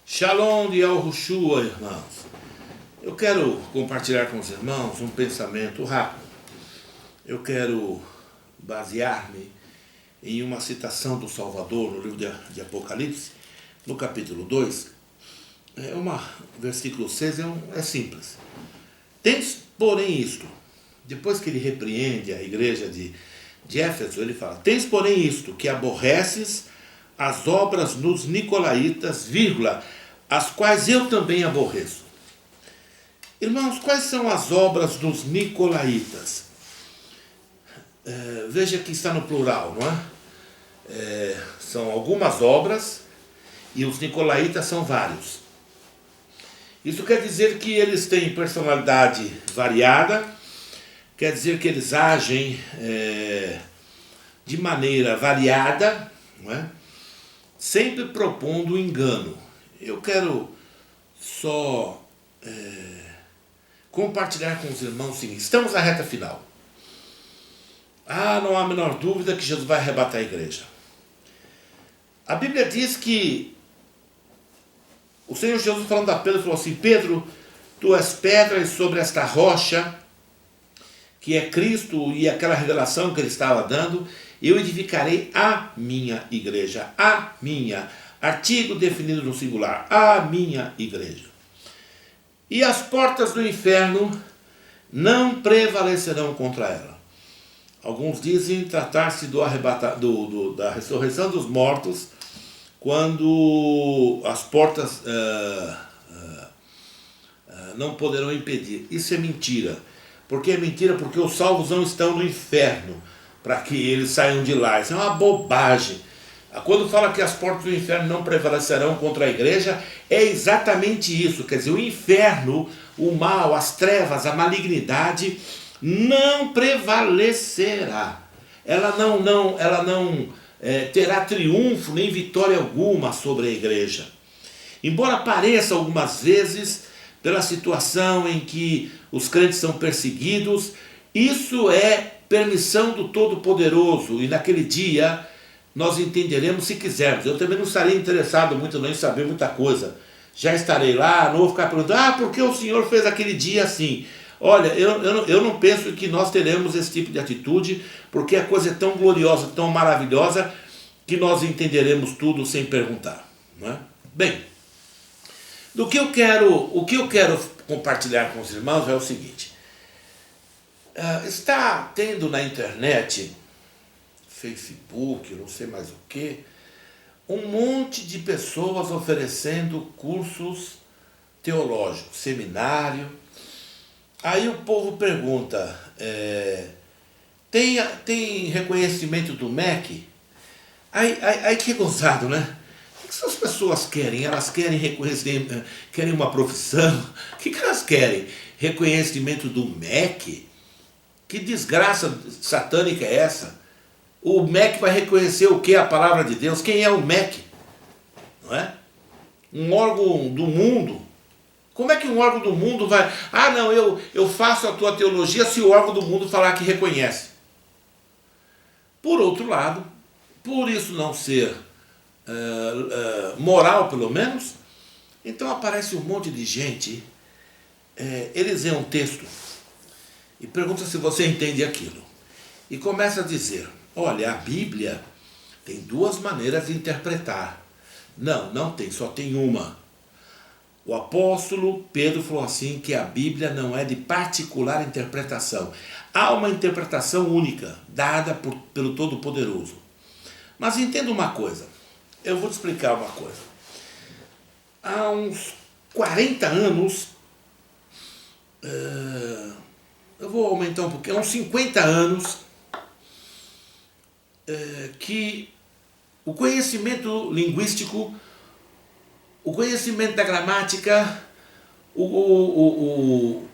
Shalom de Yahushua, irmãos. Eu quero compartilhar com os irmãos um pensamento rápido. Eu quero basear-me em uma citação do Salvador no livro de Apocalipse, no capítulo 2. Versículo 6 é simples. Tens, porém, isto. Depois que ele repreende a igreja de Éfeso, ele fala: tens, porém, isto, que aborreces as obras dos nicolaítas, vírgula, as quais eu também aborreço. Irmãos, quais são as obras dos nicolaítas? Veja que está no plural, não é? São algumas obras e os nicolaítas são vários. Isso quer dizer que eles têm personalidade variada, quer dizer que eles agem de maneira variada, não é? Sempre propondo engano. Eu quero só compartilhar com os irmãos o seguinte: estamos na reta final. Não há a menor dúvida que Jesus vai arrebatar a igreja. A Bíblia diz que o Senhor Jesus, falando a Pedro, falou assim: Pedro, tu és pedra, e sobre esta rocha, que é Cristo e aquela revelação que ele estava dando, eu edificarei a minha igreja. A minha. Artigo definido no singular. A minha igreja. E as portas do inferno não prevalecerão contra ela. Alguns dizem tratar-se da ressurreição dos mortos, quando as portas não poderão impedir. Isso é mentira. Por que é mentira? Porque os salvos não estão no inferno para que eles saiam de lá. Isso é uma bobagem. Quando fala que as portas do inferno não prevalecerão contra a igreja, é exatamente isso. Quer dizer, o inferno, o mal, as trevas, a malignidade não prevalecerá. Ela não terá triunfo nem vitória alguma sobre a igreja. Embora pareça algumas vezes, pela situação em que os crentes são perseguidos, isso é permissão do Todo-Poderoso, e naquele dia nós entenderemos se quisermos. Eu também não estarei interessado muito em saber muita coisa. Já estarei lá, não vou ficar perguntando: por que o Senhor fez aquele dia assim? Olha, eu não penso que nós teremos esse tipo de atitude, porque a coisa é tão gloriosa, tão maravilhosa, que nós entenderemos tudo sem perguntar, não é? Bem, o que eu quero compartilhar com os irmãos é o seguinte: está tendo na internet, Facebook, não sei mais o que, um monte de pessoas oferecendo cursos teológicos, seminário. Aí o povo pergunta: tem reconhecimento do MEC? Aí que gozado, né? O que essas pessoas querem? Elas querem reconhecer, querem uma profissão? O que elas querem? Reconhecimento do MEC? Que desgraça satânica é essa? O MEC vai reconhecer o que? A palavra de Deus? Quem é o MEC? Não é? Um órgão do mundo. Como é que um órgão do mundo vai... não, eu faço a tua teologia se o órgão do mundo falar que reconhece. Por outro lado, por isso não ser moral, pelo menos, então aparece um monte de gente, eles leem um texto e perguntam se você entende aquilo. E começa a dizer: olha, a Bíblia tem duas maneiras de interpretar. Não tem, só tem uma. O apóstolo Pedro falou assim, que a Bíblia não é de particular interpretação. Há uma interpretação única, dada pelo Todo-Poderoso. Mas entenda uma coisa, eu vou te explicar uma coisa. Há uns 40 anos, eu vou aumentar um pouquinho, há uns 50 anos, que o conhecimento linguístico, o conhecimento da gramática, o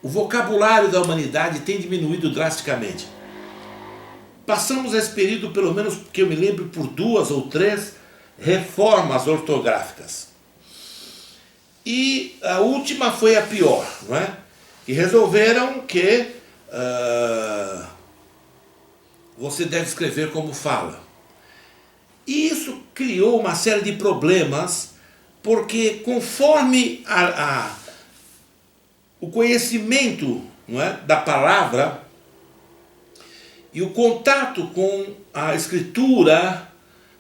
vocabulário da humanidade tem diminuído drasticamente. Passamos esse período, pelo menos que eu me lembro, por 2 ou 3 reformas ortográficas. E a última foi a pior, não é? Que resolveram que você deve escrever como fala. E isso criou uma série de problemas Porque conforme o conhecimento, não é, da palavra e o contato com a escritura,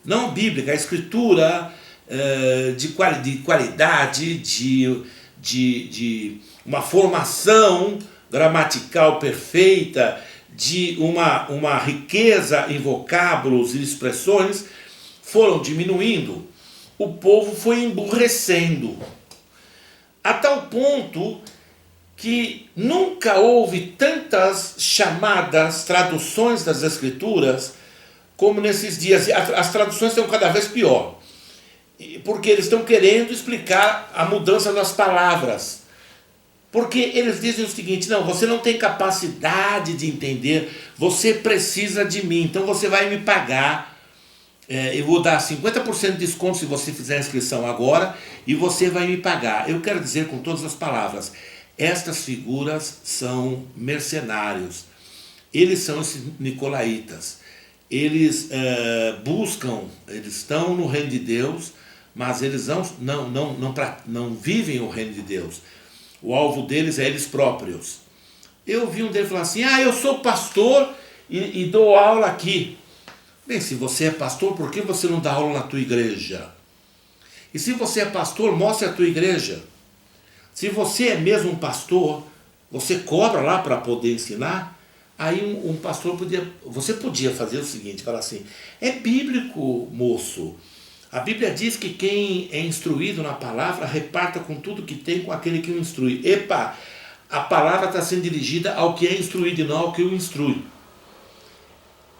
não bíblica, a escritura de qualidade, de uma formação gramatical perfeita, de uma riqueza em vocábulos e expressões, foram diminuindo, o povo foi emburrecendo, a tal ponto que nunca houve tantas chamadas traduções das Escrituras como nesses dias. As traduções estão cada vez pior, porque eles estão querendo explicar a mudança das palavras. Porque eles dizem o seguinte: não, você não tem capacidade de entender, você precisa de mim, então você vai me pagar. Eu vou dar 50% de desconto se você fizer a inscrição agora, e você vai me pagar. Eu quero dizer com todas as palavras, estas figuras são mercenários. Eles são esses nicolaítas. Eles buscam, eles estão no reino de Deus, mas eles não vivem o reino de Deus. O alvo deles é eles próprios. Eu vi um deles falar assim: eu sou pastor e dou aula aqui. Bem, se você é pastor, por que você não dá aula na tua igreja? E se você é pastor, mostre a tua igreja. Se você é mesmo um pastor, você cobra lá para poder ensinar. Aí um pastor você podia fazer o seguinte, falar assim: é bíblico, moço. A Bíblia diz que quem é instruído na palavra reparta com tudo que tem com aquele que o instrui. Epa, a palavra está sendo dirigida ao que é instruído e não ao que o instrui.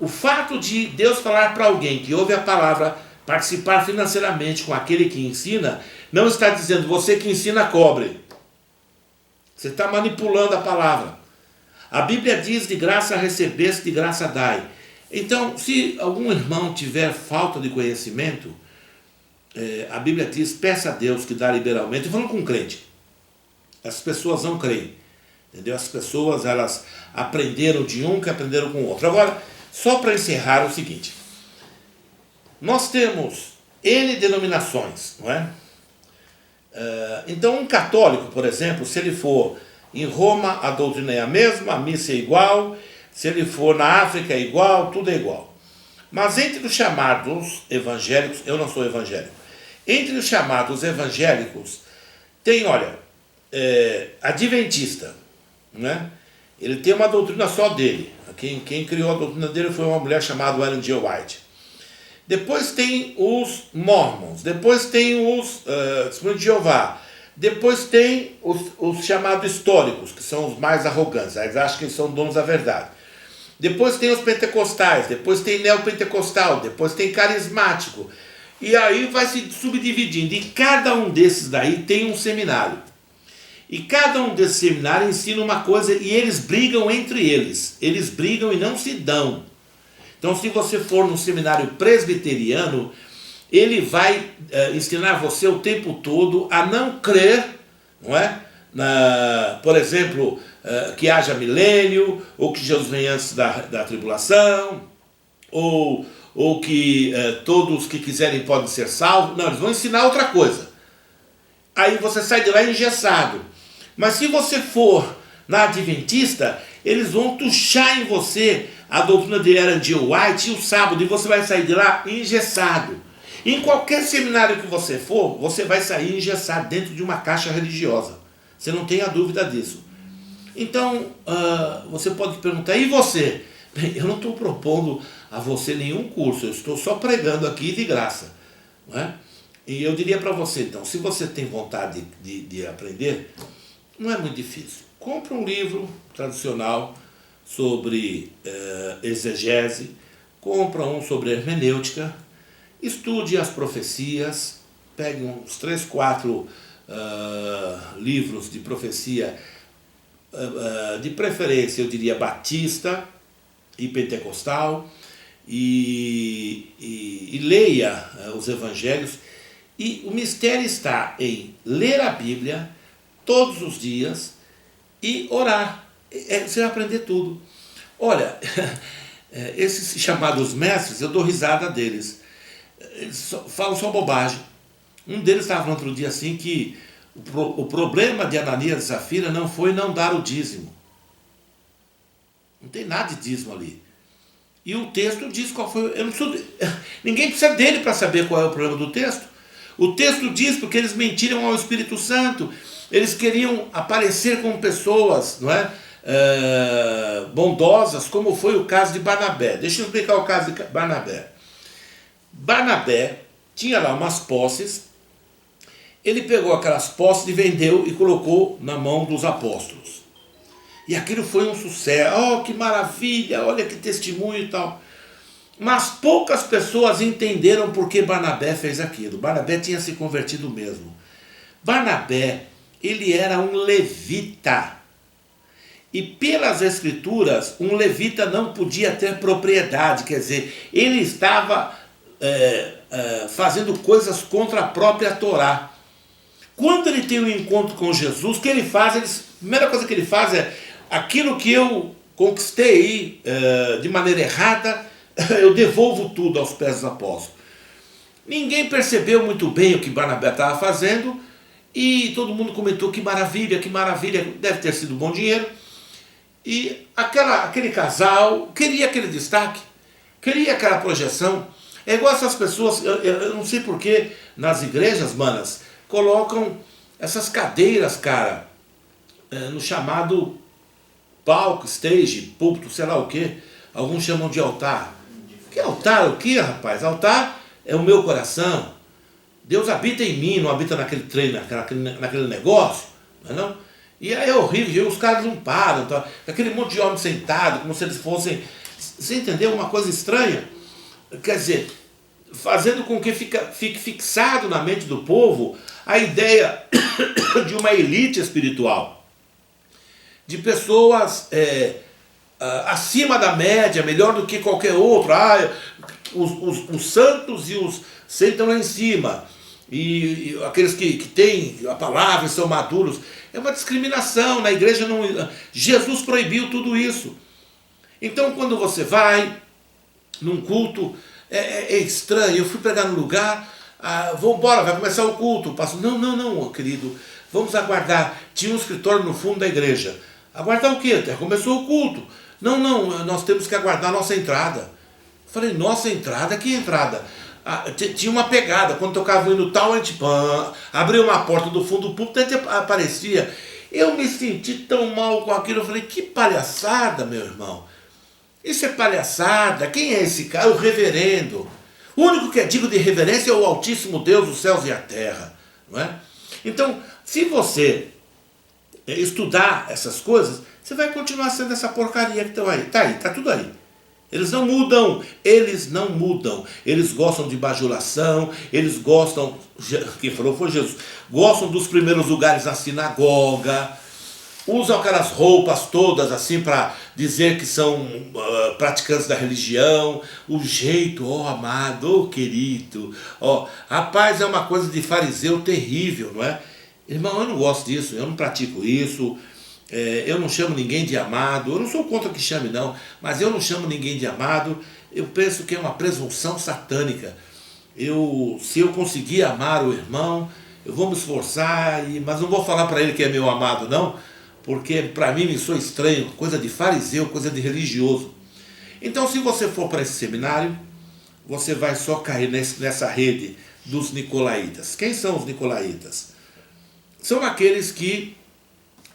O fato de Deus falar para alguém que ouve a palavra participar financeiramente com aquele que ensina, não está dizendo você que ensina cobre. Você está manipulando a palavra. A Bíblia diz: de graça recebeste, de graça dai. Então, se algum irmão tiver falta de conhecimento, a Bíblia diz: peça a Deus que dá liberalmente. Estou falando com um crente. As pessoas não creem. Entendeu? As pessoas, elas aprenderam de um que aprenderam com o outro. Agora, só para encerrar, o seguinte: nós temos N denominações, não é? Então, um católico, por exemplo, se ele for em Roma, a doutrina é a mesma, a missa é igual, se ele for na África é igual, tudo é igual. Mas entre os chamados evangélicos, eu não sou evangélico, entre os chamados evangélicos, tem, olha, adventista, né? Ele tem uma doutrina só dele. Quem criou a doutrina dele foi uma mulher chamada Ellen G. White. Depois tem os Mormons, depois tem os Testemunhos de Jeová, depois tem os chamados históricos, que são os mais arrogantes, eles acham que eles são donos da verdade. Depois tem os pentecostais, depois tem neopentecostal, depois tem carismático. E aí vai se subdividindo, e cada um desses daí tem um seminário. E cada um desses seminários ensina uma coisa, e eles brigam entre eles. Eles brigam e não se dão. Então, se você for no seminário presbiteriano, ele vai ensinar você o tempo todo a não crer, não é? Por exemplo, que haja milênio, ou que Jesus vem antes da tribulação, ou que todos que quiserem podem ser salvos. Não, eles vão ensinar outra coisa. Aí você sai de lá engessado. Mas se você for na Adventista, eles vão tuchar em você a doutrina de Ellen G. White e o sábado, e você vai sair de lá engessado. Em qualquer seminário que você for, você vai sair engessado dentro de uma caixa religiosa. Você não tenha dúvida disso. Então, você pode perguntar: e você? Bem, eu não estou propondo a você nenhum curso, eu estou só pregando aqui de graça, não é? E eu diria para você, então, se você tem vontade de aprender, não é muito difícil. Compre um livro tradicional sobre exegese, compra um sobre hermenêutica, estude as profecias, pegue uns 3, 4 livros de profecia, de preferência, eu diria, batista e pentecostal, e leia os evangelhos. E o mistério está em ler a Bíblia todos os dias e orar. Você vai aprender tudo. Olha, esses chamados mestres, eu dou risada deles. Eles falam só bobagem. Um deles estava falando outro dia assim que o problema de Ananias e Safira não foi não dar o dízimo. Não tem nada de dízimo ali. E o texto diz qual foi. Eu não preciso, ninguém precisa dele para saber qual é o problema do texto. O texto diz porque eles mentiram ao Espírito Santo. Eles queriam aparecer como pessoas, não é? Bondosas, como foi o caso de Barnabé. Deixa eu explicar o caso de Barnabé. Barnabé tinha lá umas posses. Ele pegou aquelas posses e vendeu e colocou na mão dos apóstolos. E aquilo foi um sucesso. Oh, que maravilha, olha que testemunho e tal. Mas poucas pessoas entenderam por que Barnabé fez aquilo. Barnabé tinha se convertido mesmo. Barnabé, ele era um levita. E pelas escrituras, um levita não podia ter propriedade. Quer dizer, ele estava fazendo coisas contra a própria Torá. Quando ele tem um encontro com Jesus, o que ele faz? A primeira coisa que ele faz é: aquilo que eu conquistei de maneira errada, eu devolvo tudo aos pés dos apóstolos. Ninguém percebeu muito bem o que Barnabé estava fazendo, e todo mundo comentou: que maravilha, deve ter sido bom dinheiro. E aquele casal queria aquele destaque, queria aquela projeção. É igual essas pessoas, eu não sei porquê, nas igrejas, manas, colocam essas cadeiras, cara, no chamado palco, stage, púlpito, sei lá o que. Alguns chamam de altar. Que altar? O que, rapaz? Altar é o meu coração. Deus habita em mim, não habita naquele trem, naquele negócio, não é não? E aí é horrível, os caras não param, tá? Aquele monte de homem sentado, como se eles fossem... Você entendeu? Uma coisa estranha. Quer dizer, fazendo com que fique fixado na mente do povo a ideia de uma elite espiritual, de pessoas acima da média, melhor do que qualquer outro. Os santos e os sentam lá em cima, e aqueles que têm a palavra e são maduros. É uma discriminação. Na igreja não... Jesus proibiu tudo isso. Então, quando você vai num culto, é estranho. Eu fui pregar no lugar, vamos embora, vai começar o culto. O pastor: não, querido, vamos aguardar. Tinha um escritório no fundo da igreja. Aguardar o quê? Até começou o culto. Não, nós temos que aguardar a nossa entrada. Eu falei: nossa entrada? Que entrada? Tinha uma pegada. Quando tocava o hino tal, a gente abriu uma porta do fundo do púlpito, a gente aparecia. Eu me senti tão mal com aquilo. Eu falei: que palhaçada, meu irmão. Isso é palhaçada. Quem é esse cara? O reverendo. O único que é digno de reverência é o Altíssimo Deus dos céus e a terra, não é? Então, se você estudar essas coisas, você vai continuar sendo essa porcaria que estão aí. Tá tudo aí. Eles não mudam. Eles gostam de bajulação, eles gostam, quem falou foi Jesus, gostam dos primeiros lugares na sinagoga, usam aquelas roupas todas assim para dizer que são praticantes da religião. O jeito, amado, querido, rapaz, é uma coisa de fariseu terrível, não é? Irmão, eu não gosto disso, eu não pratico isso. Eu não chamo ninguém de amado. Eu não sou contra que chame, não, mas eu não chamo ninguém de amado. Eu penso que é uma presunção satânica. Se eu conseguir amar o irmão, eu vou me esforçar, mas não vou falar para ele que é meu amado, não, porque para mim me soa estranho, coisa de fariseu, coisa de religioso. Então, se você for para esse seminário, você vai só cair nessa rede dos nicolaítas. Quem são os nicolaítas? São aqueles que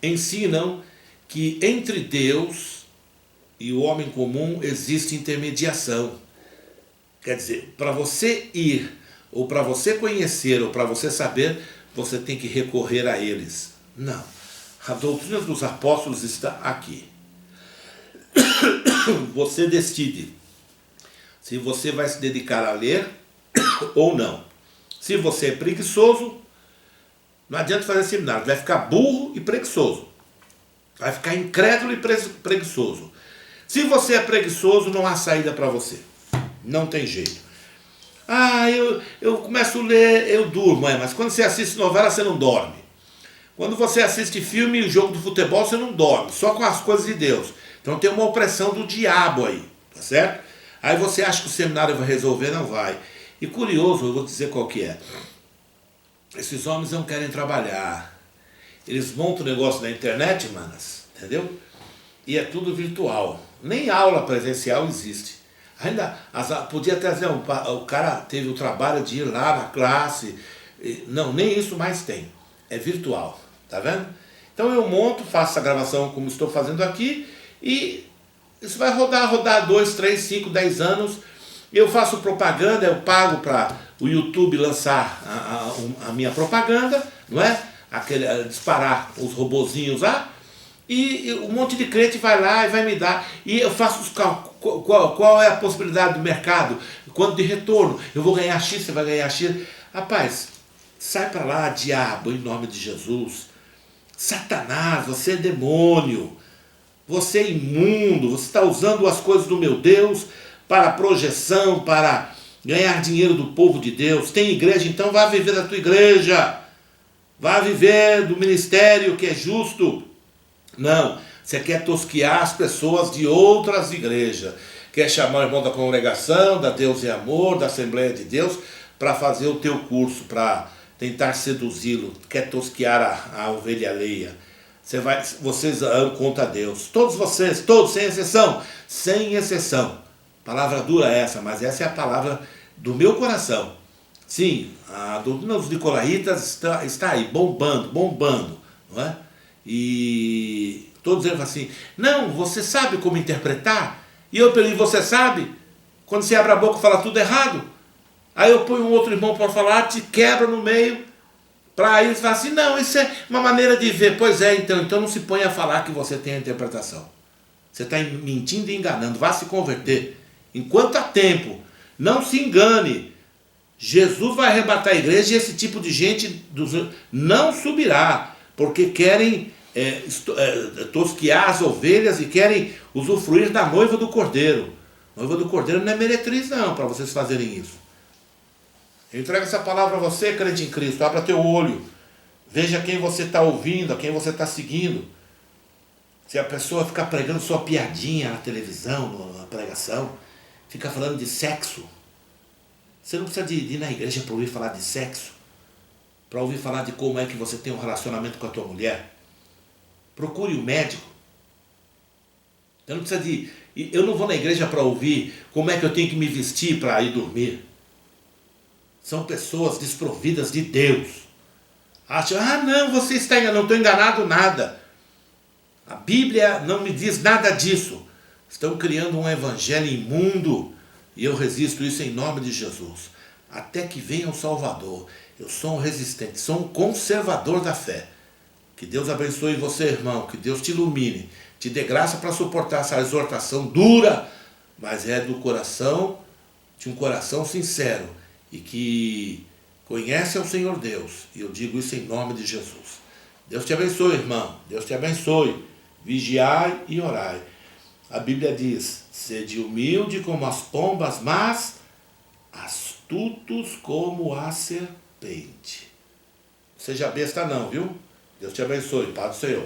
ensinam que entre Deus e o homem comum existe intermediação. Quer dizer, para você ir, ou para você conhecer, ou para você saber, você tem que recorrer a eles. Não. A doutrina dos apóstolos está aqui. Você decide se você vai se dedicar a ler ou não. Se você é preguiçoso, não adianta fazer seminário, vai ficar burro e preguiçoso. Vai ficar incrédulo e preguiçoso. Se você é preguiçoso, não há saída para você. Não tem jeito. Eu começo a ler, eu durmo, mas quando você assiste novela, você não dorme. Quando você assiste filme e jogo de futebol, você não dorme, só com as coisas de Deus. Então tem uma opressão do diabo aí, tá certo? Aí você acha que o seminário vai resolver, não vai. E curioso, eu vou dizer qual que é. Esses homens não querem trabalhar. Eles montam o negócio na internet, manas, entendeu? E é tudo virtual. Nem aula presencial existe. Ainda podia trazer o cara teve o trabalho de ir lá na classe. Não, nem isso mais tem. É virtual, tá vendo? Então eu monto, faço a gravação como estou fazendo aqui e isso vai rodar 2, 3, 5, 10 anos. Eu faço propaganda, eu pago para o YouTube lançar a minha propaganda, não é? Disparar os robozinhos lá. E um monte de crente vai lá e vai me dar. E eu faço os cálculos. Qual é a possibilidade do mercado? Quanto de retorno? Eu vou ganhar X, você vai ganhar X. Rapaz, sai para lá, diabo, em nome de Jesus. Satanás, você é demônio. Você é imundo. Você está usando as coisas do meu Deus para projeção, para ganhar dinheiro do povo de Deus. Tem igreja, então vá viver da tua igreja. Vá viver do ministério que é justo. Não, você quer tosquiar as pessoas de outras igrejas. Quer chamar o irmão da congregação, da Deus e Amor, da Assembleia de Deus, para fazer o teu curso, para tentar seduzi-lo. Quer tosquiar a ovelha alheia. Vocês dão conta a Deus. Todos vocês, todos, sem exceção. Sem exceção. Palavra dura essa, mas essa é a palavra do meu coração. Sim, a doutrina dos nicolaítas está aí, bombando, não é? E todos eles falam assim, não, você sabe como interpretar? E eu pergunto, você sabe? Quando você abre a boca e fala tudo errado. Aí eu ponho um outro irmão para falar, te quebra no meio, para eles falar assim, não, isso é uma maneira de ver. Pois é, então não se põe a falar que você tem a interpretação. Você está mentindo e enganando, vá se converter. Enquanto há tempo, não se engane. Jesus vai arrebatar a igreja e esse tipo de gente não subirá, porque querem tosquiar as ovelhas e querem usufruir da noiva do Cordeiro. A noiva do Cordeiro não é meretriz não, para vocês fazerem isso. Eu entrego essa palavra a você, crente em Cristo, abra teu olho, veja quem você está ouvindo, a quem você está seguindo. Se a pessoa ficar pregando sua piadinha na televisão, na pregação, fica falando de sexo, você não precisa de ir na igreja para ouvir falar de sexo, para ouvir falar de como é que você tem um relacionamento com a tua mulher. Procure um médico. Eu não vou na igreja para ouvir como é que eu tenho que me vestir para ir dormir. São pessoas desprovidas de Deus. Acham, não, você está enganado. Não estou enganado nada. A Bíblia não me diz nada disso. Estão criando um evangelho imundo e eu resisto isso em nome de Jesus. Até que venha o Salvador. Eu sou um resistente, sou um conservador da fé. Que Deus abençoe você, irmão, que Deus te ilumine, te dê graça para suportar essa exortação dura, mas é do coração, de um coração sincero e que conhece ao Senhor Deus. E eu digo isso em nome de Jesus. Deus te abençoe, irmão, Deus te abençoe. Vigiai e orai. A Bíblia diz, sede humilde como as pombas, mas astutos como a serpente. Seja besta não, viu? Deus te abençoe, Pai do Senhor.